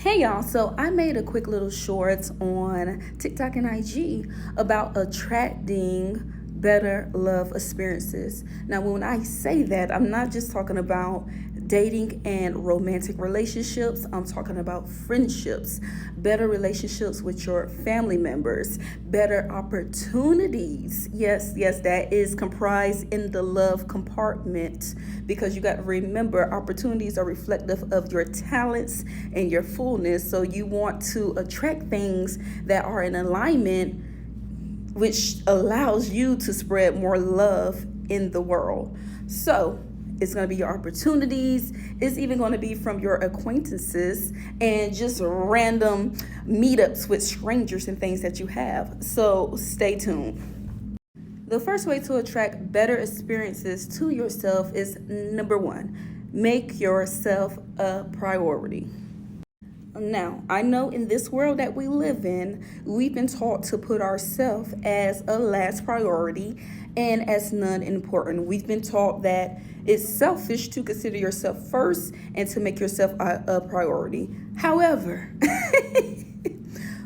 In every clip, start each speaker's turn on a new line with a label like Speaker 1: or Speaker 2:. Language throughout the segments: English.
Speaker 1: Hey y'all, so I made a quick little short on TikTok and IG about attracting better love experiences. Now, when I say that, I'm not just talking about dating and romantic relationships, I'm talking about friendships, better relationships with your family members, better opportunities. Yes, that is comprised in the love compartment because you got to remember opportunities are reflective of your talents and your fullness. So you want to attract things that are in alignment, which allows you to spread more love in the world. So it's going to be your opportunities. It's even going to be from your acquaintances and just random meetups with strangers and things that you have. So stay tuned. The first way to attract better experiences to yourself is number one, make yourself a priority. Now, I know in this world that we live in, we've been taught to put ourselves as a last priority and as none important. We've been taught that it's selfish to consider yourself first and to make yourself a priority. However,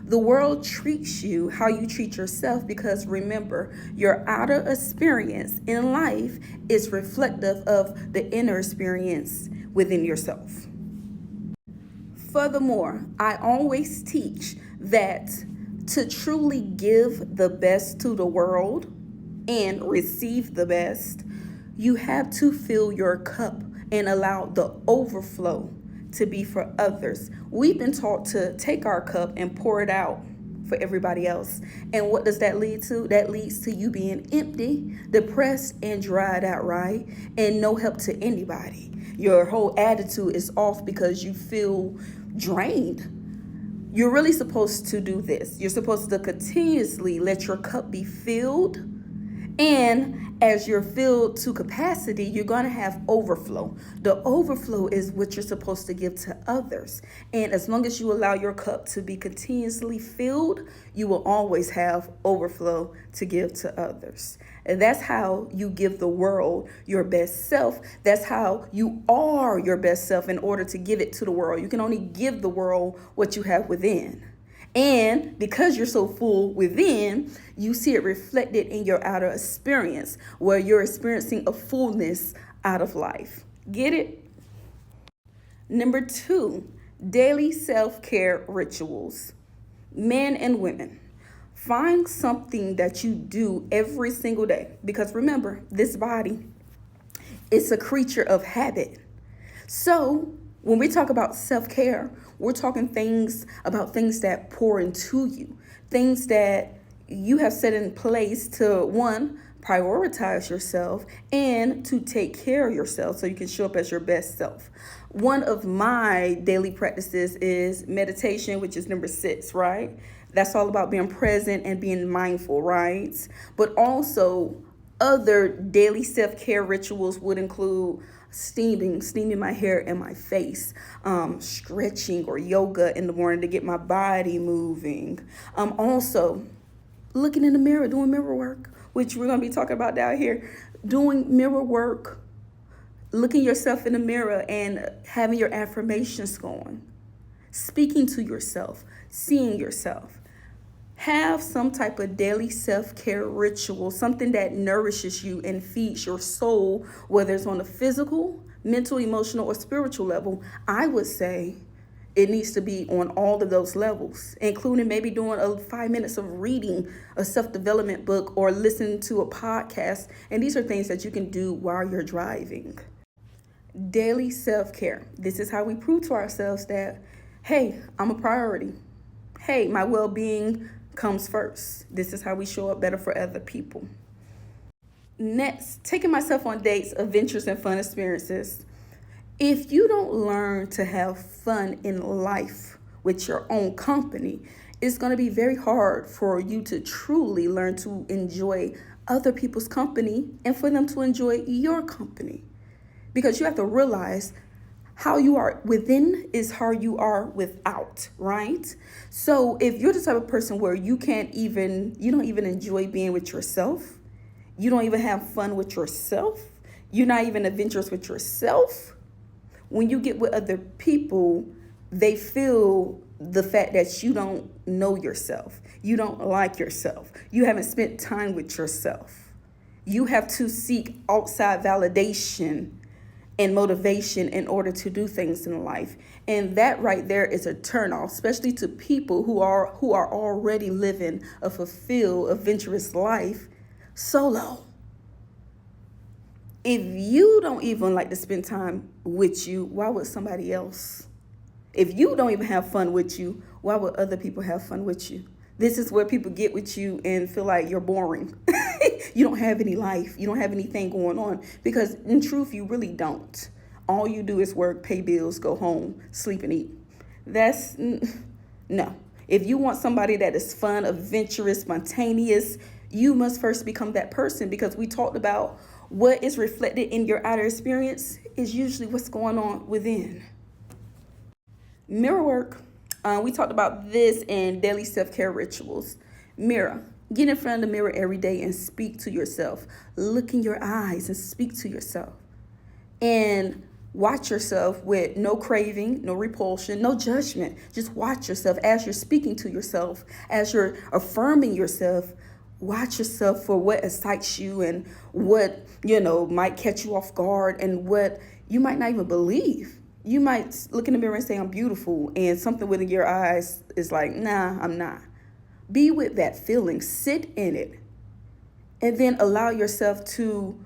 Speaker 1: the world treats you how you treat yourself because remember, your outer experience in life is reflective of the inner experience within yourself. Furthermore, I always teach that to truly give the best to the world and receive the best, you have to fill your cup and allow the overflow to be for others. We've been taught to take our cup and pour it out for everybody else. And what does that lead to? That leads to you being empty, depressed, and dried out, right? And no help to anybody. Your whole attitude is off because you feel drained. You're really supposed to do this. You're supposed to continuously let your cup be filled. And as you're filled to capacity, you're going to have overflow. The overflow is what you're supposed to give to others. And as long as you allow your cup to be continuously filled, you will always have overflow to give to others. And that's how you give the world your best self. That's how you are your best self in order to give it to the world. You can only give the world what you have within. And because you're so full within, you see it reflected in your outer experience where you're experiencing a fullness out of life. Get it? Number two, daily self-care rituals. Men and women, find something that you do every single day. Because remember, this body is a creature of habit. So when we talk about self-care, we're talking about things that pour into you, things that you have set in place to, one, prioritize yourself and to take care of yourself so you can show up as your best self. One of my daily practices is meditation, which is number 6, right? That's all about being present and being mindful, right? But also other daily self-care rituals would include steaming my hair and my face, stretching or yoga in the morning to get my body moving. Also, looking in the mirror, doing mirror work, which we're going to be talking about down here. Doing mirror work, looking yourself in the mirror and having your affirmations going. Speaking to yourself, seeing yourself. Have some type of daily self-care ritual, something that nourishes you and feeds your soul, whether it's on a physical, mental, emotional, or spiritual level. I would say it needs to be on all of those levels, including maybe doing 5 minutes of reading a self-development book or listening to a podcast. And these are things that you can do while you're driving. Daily self-care. This is how we prove to ourselves that, hey, I'm a priority. Hey, my well-being comes first. This is how we show up better for other people. Next, taking myself on dates, adventures, and fun experiences. If you don't learn to have fun in life with your own company, it's going to be very hard for you to truly learn to enjoy other people's company and for them to enjoy your company. Because you have to realize how you are within is how you are without, right? So if you're the type of person where you don't even enjoy being with yourself, you don't even have fun with yourself, you're not even adventurous with yourself, when you get with other people, They feel the fact that you don't know yourself. You don't like yourself. You haven't spent time with yourself. You have to seek outside validation and motivation in order to do things in life. And that right there is a turnoff, especially to people who are already living a fulfilled, adventurous life solo. If you don't even like to spend time with you, why would somebody else? If you don't even have fun with you, why would other people have fun with you? This is where people get with you and feel like you're boring. You don't have any life. You don't have anything going on. Because in truth, you really don't. All you do is work, pay bills, go home, sleep and eat. That's no. If you want somebody that is fun, adventurous, spontaneous, you must first become that person, because we talked about what is reflected in your outer experience is usually what's going on within. Mirror work. We talked about this in daily self-care rituals. Mirror. Get in front of the mirror every day and speak to yourself. Look in your eyes and speak to yourself. And watch yourself with no craving, no repulsion, no judgment. Just watch yourself as you're speaking to yourself, as you're affirming yourself. Watch yourself for what excites you and what, might catch you off guard and what you might not even believe. You might look in the mirror and say, I'm beautiful, and something within your eyes is like, nah, I'm not. Be with that feeling, sit in it, and then allow yourself to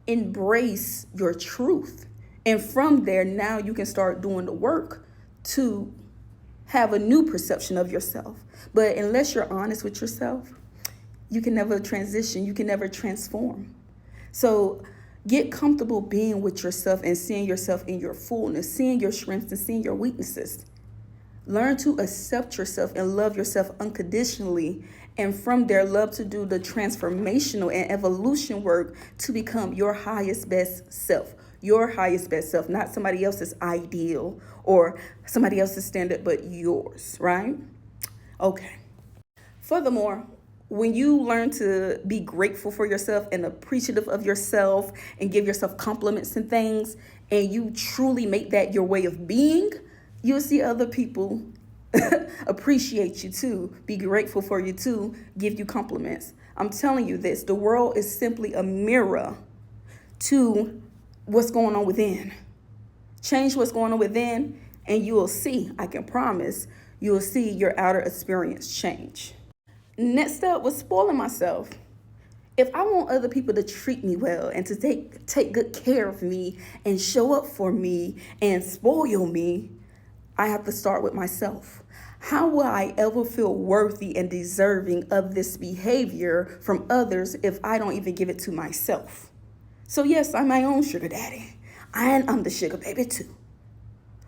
Speaker 1: embrace your truth. And from there, now you can start doing the work to have a new perception of yourself. But unless you're honest with yourself, you can never transition, you can never transform. So get comfortable being with yourself and seeing yourself in your fullness, seeing your strengths and seeing your weaknesses. Learn to accept yourself and love yourself unconditionally. And from there, love to do the transformational and evolution work to become your highest, best self. Your highest, best self, not somebody else's ideal or somebody else's standard, but yours, right? Okay. Furthermore, when you learn to be grateful for yourself and appreciative of yourself and give yourself compliments and things, and you truly make that your way of being, you'll see other people appreciate you too, be grateful for you too, give you compliments. I'm telling you this, the world is simply a mirror to what's going on within. Change what's going on within, and you will see, I can promise, you will see your outer experience change. Next up was spoiling myself. If I want other people to treat me well and to take good care of me and show up for me and spoil me, I have to start with myself. How will I ever feel worthy and deserving of this behavior from others if I don't even give it to myself? So yes, I'm my own sugar daddy, and I'm the sugar baby too.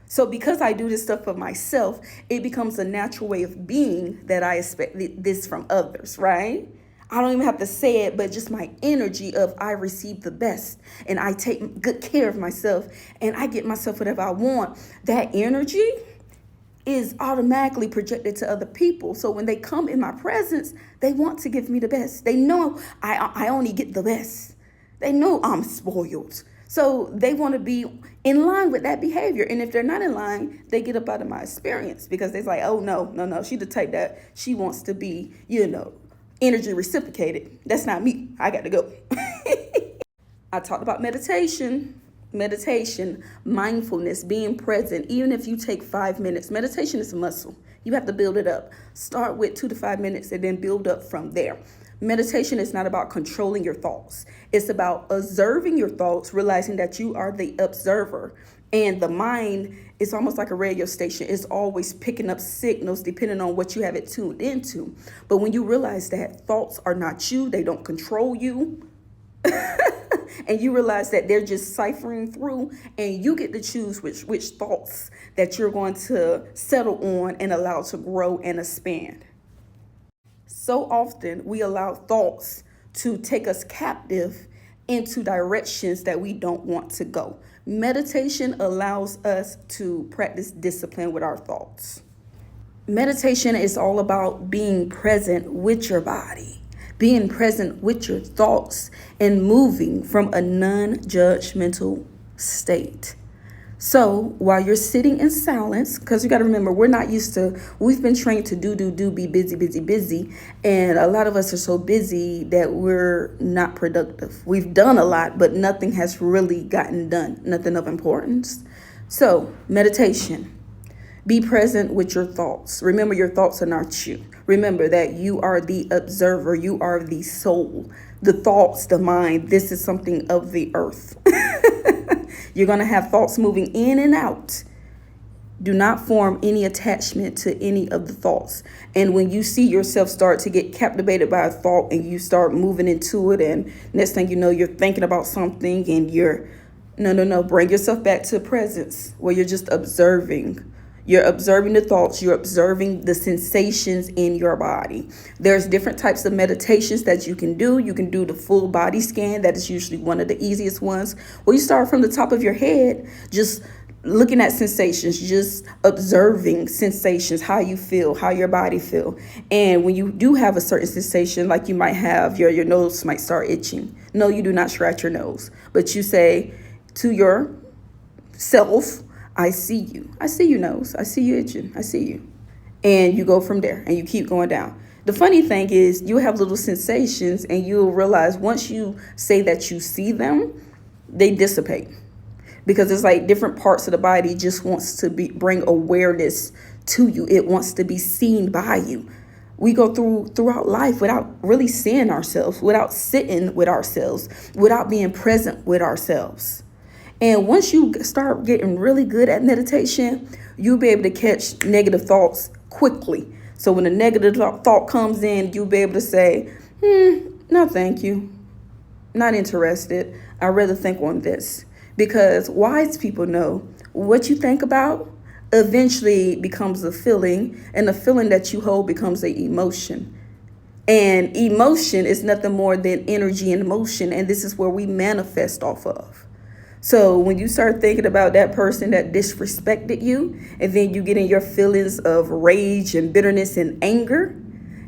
Speaker 1: So because I do this stuff for myself, it becomes a natural way of being that I expect this from others, right? I don't even have to say it, but just my energy of I receive the best and I take good care of myself and I get myself whatever I want. That energy is automatically projected to other people. So when they come in my presence, they want to give me the best. They know I only get the best. They know I'm spoiled. So they want to be in line with that behavior. And if they're not in line, they get up out of my experience because they're like, oh, no. She the type that she wants to be, energy reciprocated. That's not me. I got to go. I talked about meditation, mindfulness, being present. Even if you take 5 minutes, meditation is a muscle. You have to build it up. Start with 2 to 5 minutes and then build up from there. Meditation is not about controlling your thoughts. It's about observing your thoughts, realizing that you are the observer. And the mind is almost like a radio station. It's always picking up signals depending on what you have it tuned into. But when you realize that thoughts are not you, they don't control you, and you realize that they're just ciphering through, and you get to choose which thoughts that you're going to settle on and allow to grow and expand. So often we allow thoughts to take us captive into directions that we don't want to go. Meditation allows us to practice discipline with our thoughts. Meditation is all about being present with your body, being present with your thoughts, and moving from a non-judgmental state. So while you're sitting in silence, because you got to remember, we've been trained to be busy, busy, busy. And a lot of us are so busy that we're not productive. We've done a lot, but nothing has really gotten done, nothing of importance. So, meditation. Be present with your thoughts. Remember, your thoughts are not you. Remember that you are the observer, you are the soul. The thoughts, the mind, this is something of the earth. You're going to have thoughts moving in and out. Do not form any attachment to any of the thoughts. And when you see yourself start to get captivated by a thought and you start moving into it, and next thing you know, you're thinking about something and no, bring yourself back to presence where you're just observing. You're observing the thoughts, you're observing the sensations in your body. There's different types of meditations that you can do. You can do the full body scan. That is usually one of the easiest ones, where you start from the top of your head, just looking at sensations, just observing sensations, how you feel, how your body feel. And when you do have a certain sensation, like you might have your nose might start itching. No, you do not scratch your nose, but you say to yourself, I see you. I see you, nose. I see you itching. I see you. And you go from there and you keep going down. The funny thing is you have little sensations and you'll realize once you say that you see them, they dissipate. Because it's like different parts of the body just wants to bring awareness to you. It wants to be seen by you. We go throughout life without really seeing ourselves, without sitting with ourselves, without being present with ourselves. And once you start getting really good at meditation, you'll be able to catch negative thoughts quickly. So when a negative thought comes in, you'll be able to say, no, thank you. Not interested. I'd rather think on this. Because wise people know what you think about eventually becomes a feeling, and the feeling that you hold becomes an emotion. And emotion is nothing more than energy and motion, and this is where we manifest off of. So when you start thinking about that person that disrespected you, and then you get in your feelings of rage and bitterness and anger,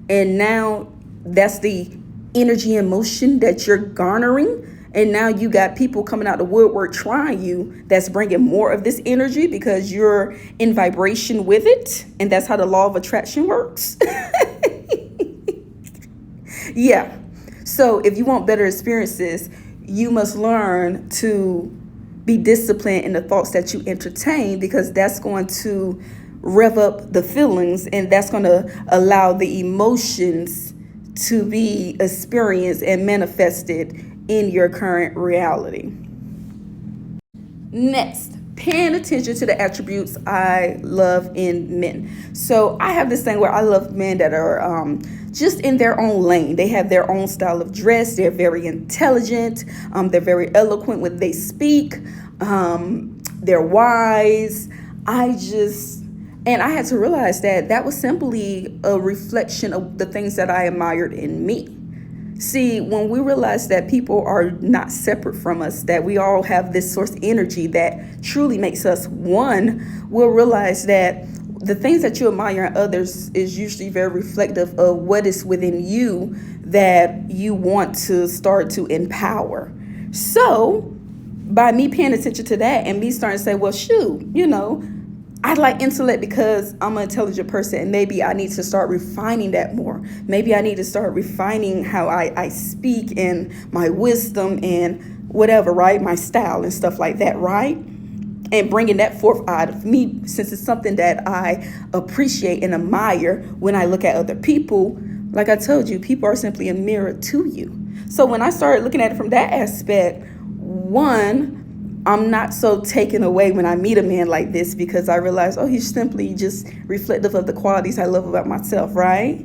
Speaker 1: and now that's the energy and motion that you're garnering, and now you got people coming out the woodwork trying you, that's bringing more of this energy because you're in vibration with it, and that's how the law of attraction works. Yeah. So if you want better experiences, you must learn to be disciplined in the thoughts that you entertain, because that's going to rev up the feelings, and that's going to allow the emotions to be experienced and manifested in your current reality. Next, paying attention to the attributes I love in men. So I have this thing where I love men that are just in their own lane. They have their own style of dress. They're very intelligent. They're very eloquent when they speak. They're wise. And I had to realize that was simply a reflection of the things that I admired in me. See, when we realize that people are not separate from us, that we all have this source energy that truly makes us one, we'll realize that the things that you admire in others is usually very reflective of what is within you that you want to start to empower. So by me paying attention to that and me starting to say, well, shoot, I like intellect because I'm an intelligent person, and maybe I need to start refining that more. Maybe I need to start refining how I speak and my wisdom and whatever, right? My style and stuff like that, right? And bringing that forth out of me, since it's something that I appreciate and admire when I look at other people. Like I told you, people are simply a mirror to you. So when I started looking at it from that aspect, one, I'm not so taken away when I meet a man like this, because I realize, he's simply just reflective of the qualities I love about myself, right?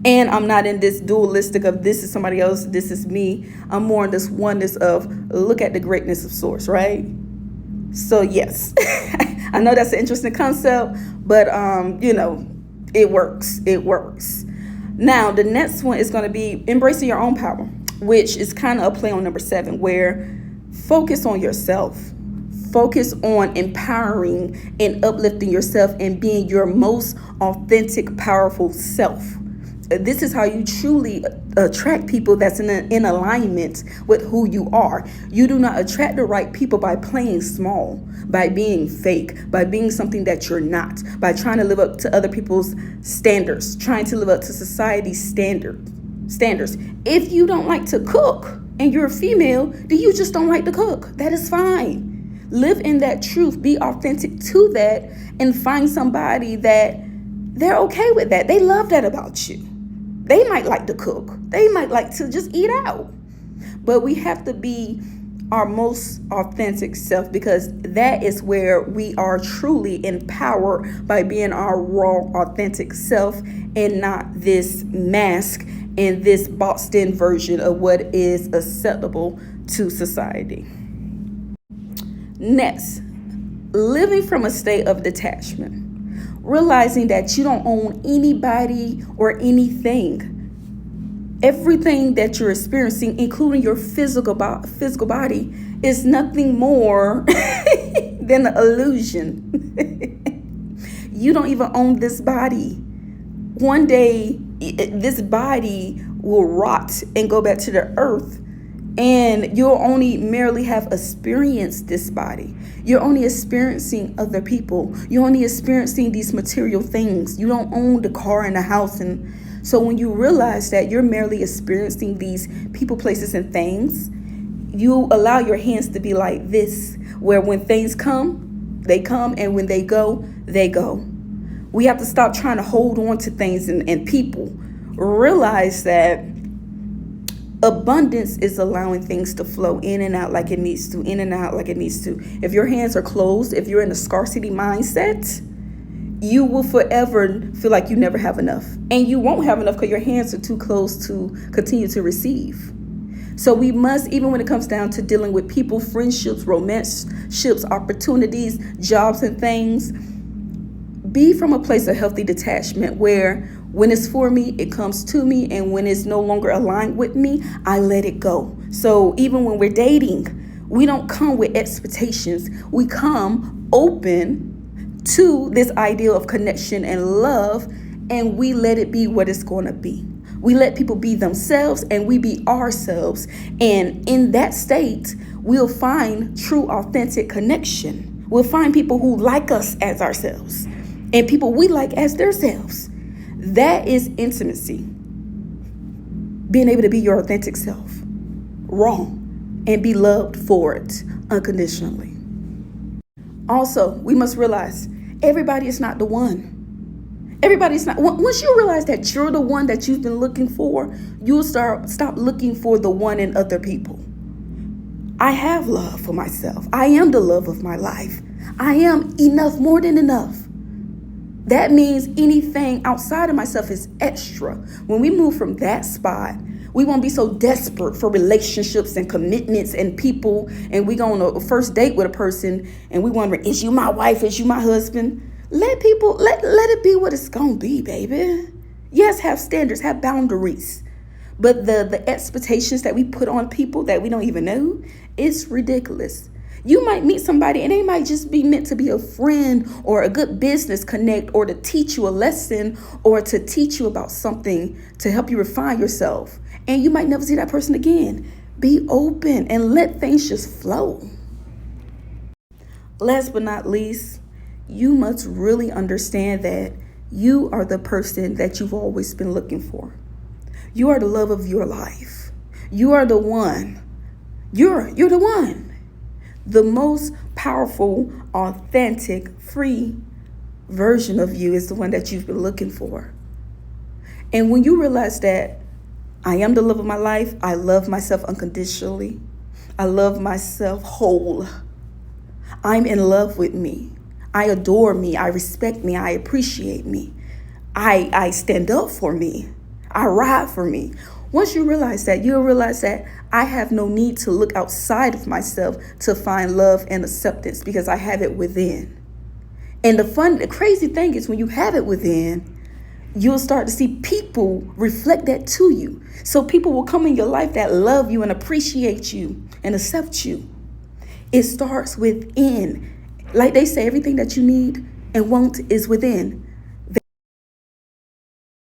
Speaker 1: And I'm not in this dualistic of this is somebody else, this is me. I'm more in this oneness of look at the greatness of source, right? So yes, I know that's an interesting concept, but it works. It works. Now, the next one is going to be embracing your own power, which is kind of a play on number 7, where focus on yourself. Focus on empowering and uplifting yourself and being your most authentic, powerful self. This is how you truly attract people that's in alignment with who you are. You do not attract the right people by playing small, by being fake, by being something that you're not, by trying to live up to other people's standards, trying to live up to society's standards. If you don't like to cook and you're a female, then you just don't like to cook. That is fine. Live in that truth, be authentic to that, and find somebody that they're okay with that. They love that about you. They might like to cook. They might like to just eat out. But we have to be our most authentic self, because that is where we are truly empowered, by being our raw, authentic self, and not this mask and this boxed in version of what is acceptable to society. Next, living from a state of detachment. Realizing that you don't own anybody or anything. Everything that you're experiencing, including your physical body, is nothing more than an illusion. You don't even own this body. One day, this body will rot and go back to the earth, and you'll only merely have experienced this body. You're only experiencing other people. You're only experiencing these material things. You don't own the car and the house. And so when you realize that you're merely experiencing these people, places, and things, you allow your hands to be like this, where when things come, they come, and when they go, they go. We have to stop trying to hold on to things and people. Realize that abundance is allowing things to flow in and out like it needs to, in and out like it needs to. If your hands are closed, if you're in a scarcity mindset, you will forever feel like you never have enough. And you won't have enough because your hands are too closed to continue to receive. So we must, even when it comes down to dealing with people, friendships, romanceships, opportunities, jobs, and things, be from a place of healthy detachment, where when it's for me, it comes to me, and when it's no longer aligned with me, I let it go. So even when we're dating, we don't come with expectations. We come open to this idea of connection and love, and we let it be what it's going to be. We let people be themselves, and we be ourselves. And in that state, we'll find true, authentic connection. We'll find people who like us as ourselves, and people we like as themselves. That is intimacy. Being able to be your authentic self, raw, and be loved for it unconditionally. Also, we must realize everybody is not the one. Everybody's not. Once you realize that you're the one that you've been looking for, you'll stop looking for the one in other people. I have love for myself. I am the love of my life. I am enough, more than enough. That means anything outside of myself is extra. When we move from that spot, we won't be so desperate for relationships and commitments and people, and we go on a first date with a person and we wonder, is you my wife? Is you my husband? Let it be what it's gonna be, baby. Yes, have standards, have boundaries. But the expectations that we put on people that we don't even know, it's ridiculous. You might meet somebody and they might just be meant to be a friend or a good business connect, or to teach you a lesson, or to teach you about something to help you refine yourself. And you might never see that person again. Be open and let things just flow. Last but not least, you must really understand that you are the person that you've always been looking for. You are the love of your life. You are the one. You're the one. The most powerful, authentic, free version of you is the one that you've been looking for. And when you realize that I am the love of my life, I love myself unconditionally, I love myself whole, I'm in love with me, I adore me, I respect me, I appreciate me, I stand up for me, I ride for me. Once you realize that, you'll realize that I have no need to look outside of myself to find love and acceptance, because I have it within. And the crazy thing is, when you have it within, you'll start to see people reflect that to you. So people will come in your life that love you and appreciate you and accept you. It starts within. Like they say, everything that you need and want is within.